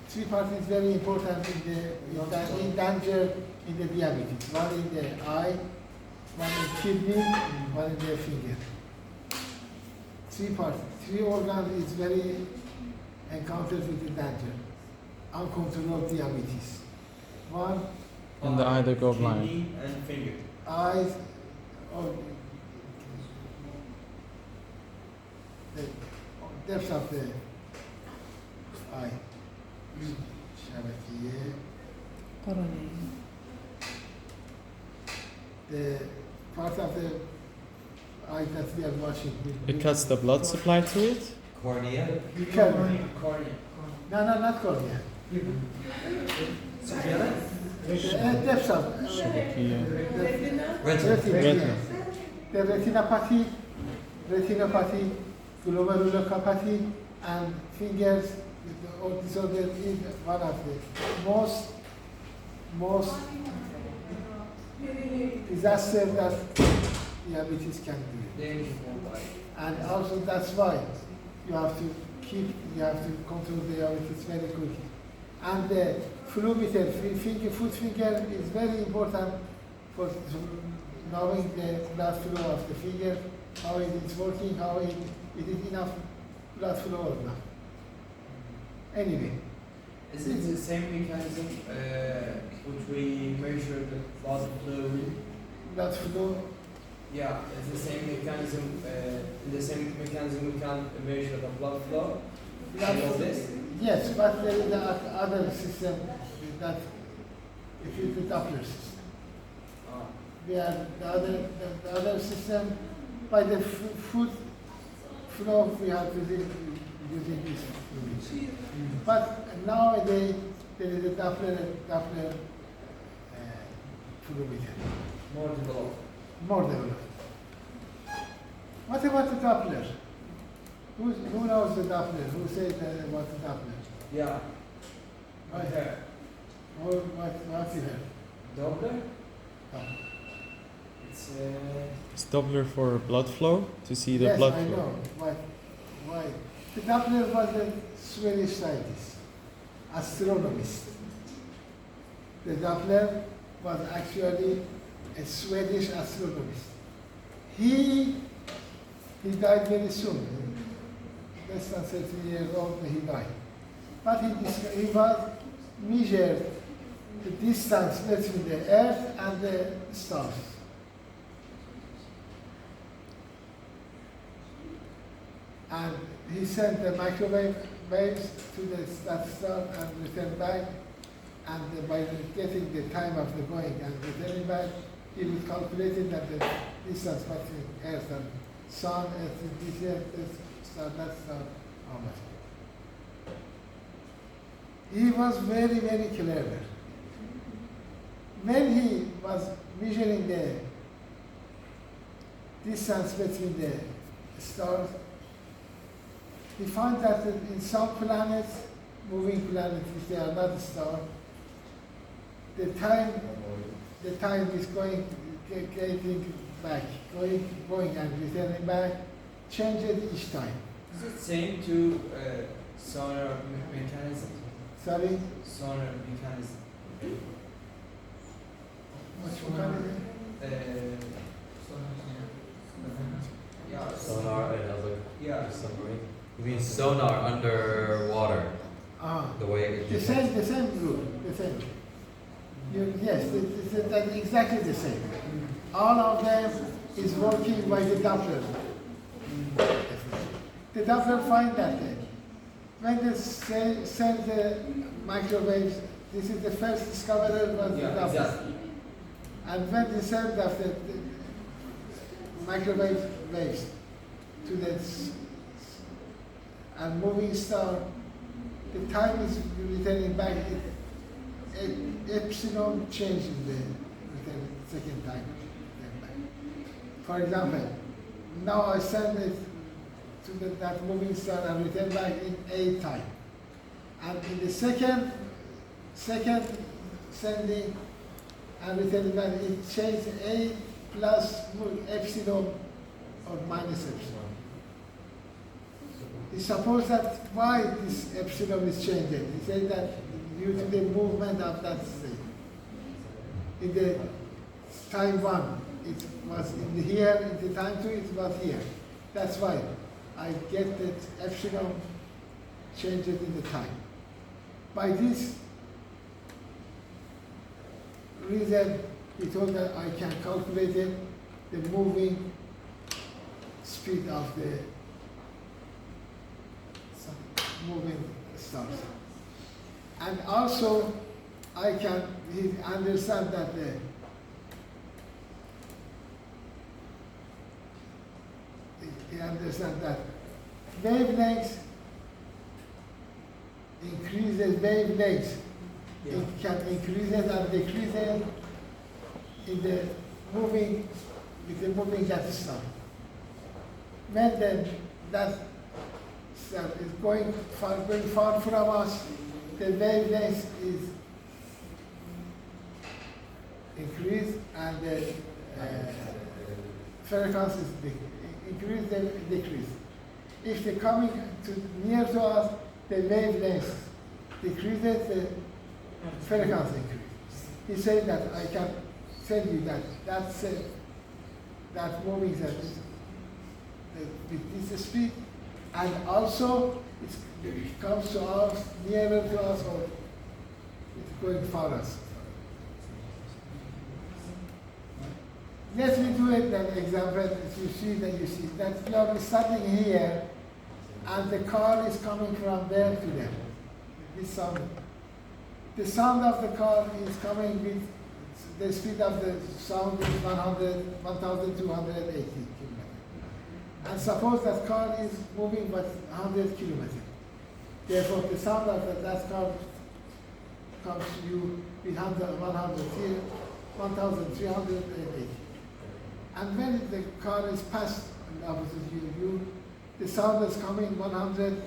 Speaker 1: Three parts is very important in danger in the diabetes. One in the eye, one in kidney, one in the finger. Three parts, three organs is very encountered with the danger. Uncontrolled diabetes. One.
Speaker 3: And the eye they go blind.
Speaker 4: Kidney and finger.
Speaker 1: Eyes, or the depth of the eye. شبکیه the part of the eye that we are watching.
Speaker 3: It cuts the blood supply to it?
Speaker 2: Cornea?
Speaker 1: Cornea.
Speaker 4: Cornea.
Speaker 1: No, not cornea. The depth of
Speaker 3: Yeah.
Speaker 2: Retina.
Speaker 1: The retinopathy, glomerulopathy, and fingers. So there is one of the most disaster that diabetes can do. And also that's why you have to control the diabetes very quickly. And the fluometer, foot finger is very important for knowing the blood flow of the finger, how it is working, how it is enough blood flow or not. Anyway.
Speaker 4: Is it the same mechanism which we measure the blood flow?
Speaker 1: Blood flow?
Speaker 4: Yeah, it's the same mechanism. In the same mechanism, we can measure the blood flow. This?
Speaker 1: Yes, but there is the other system that it is the Doppler system. We have the other system by the foot flow we have to do using this fluid. But nowadays there is a Doppler fluidometer. More developed. What about the Doppler? Who knows the Doppler? Who says about the Doppler?
Speaker 4: Yeah. I heard.
Speaker 1: What you heard?
Speaker 4: Doppler?
Speaker 1: Oh.
Speaker 4: It's
Speaker 3: It's Doppler for blood flow to see the
Speaker 1: Yes,
Speaker 3: blood
Speaker 1: I
Speaker 3: flow.
Speaker 1: know. Why? The Doppler was a Swedish scientist, astronomist. The Doppler was actually a Swedish astronomist. He died very soon, less than 30 years old he died. But he was measured the distance between the Earth and the stars. And he sent the microwave waves to that star and returned back. And by getting the time of the going and returning back, he would calculate it that the distance between Earth and Sun, Earth is this year, this star, that star, how much. He was very, very clever. When he was measuring the distance between the stars, he found that in some planets, moving planets, if they are not stars, the time is getting back, going and returning back, changes each time.
Speaker 4: Is it same to solar mechanism?
Speaker 1: Sorry?
Speaker 4: Solar mechanism.
Speaker 1: Which mechanism?
Speaker 4: Yeah.
Speaker 2: Sonar and other
Speaker 4: Yeah.
Speaker 2: submarine. You mean sonar underwater? The way it
Speaker 1: The same rule, the same. Yes, that's exactly the same. All of them is working by the Doppler. The Doppler find that when they send the microwaves, this is the first discoverer was the Doppler.
Speaker 4: Exactly.
Speaker 1: And when they send the microwave waves to the and moving star, the time is returning back. Epsilon changes the second time. For example, now I send it to that moving star and return back in A time. And in the second sending and returning back, it changes A plus epsilon or minus epsilon. He supposed that why this epsilon is changing. He said that due to the movement of that state. In the time one, it was in here, in the time two, it was here. That's why I get that epsilon changes in the time. By this reason, he told that I can calculate it, the moving speed of the moving stars. And also, he understand that he understand that wavelengths increases wavelengths.
Speaker 4: Yeah.
Speaker 1: It can increase it and decrease it in the moving, with the moving that star. When that star is going far from us, the wavelength is increased and the frequency is increased and decreased. If they're coming near to us, the wavelength decreases, the frequency increases. He said that I can tell you that that moving that with this speed, and also it comes to us, nearer to us, or it's going far us. Let me do it that example. If you see that you are standing here, and the car is coming from there to there. This sound. The sound of the car is coming with the speed of the sound is 1,280 kilometers. And suppose that car is moving but 100 kilometers. Therefore, the sound of that car comes to you with 1,380. And when the car is past opposite you, the sound is coming 100,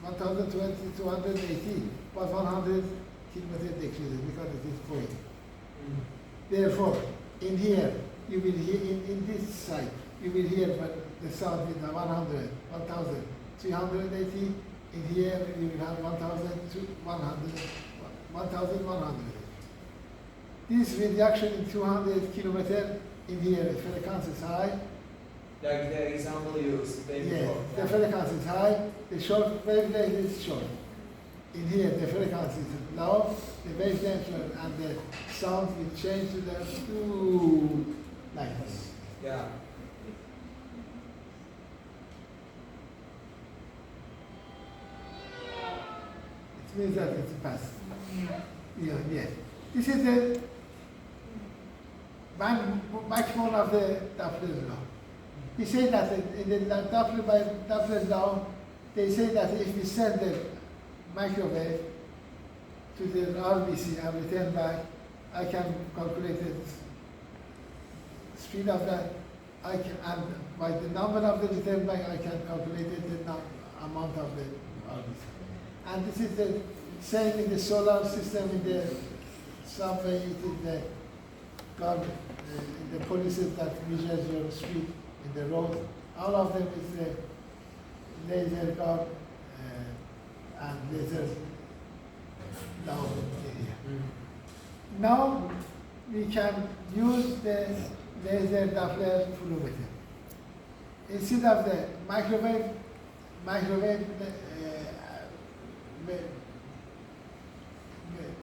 Speaker 1: 1,020, 280, but 100 kilometers decreases because it is going. Therefore, in here, you will hear in this side, you will hear the sound with 100, 1000, 380. In here, you will have 1100. This reduction in 200 kilometer in here, the frequency is high.
Speaker 4: Like the example you explained
Speaker 1: Yeah,
Speaker 4: before.
Speaker 1: the frequency is high, the short wavelength is short. In here, the frequency is low, the wavelength and the sound will change to the two like this.
Speaker 4: Yeah.
Speaker 1: It means that it's past. Yeah. This is the backbone of the Doppler law. He said that in the Doppler law, they say that if we send the microwave to the RBC and return back, I can calculate the speed of that. And by the number of the return back, I can calculate the amount of the RBC. And this is the same in the solar system, in the subway, it is the guard, the policies that measures your speed in the road. All of them is the laser guard and laser down area. Now we can use the laser Doppler fluometer. Instead of the microwave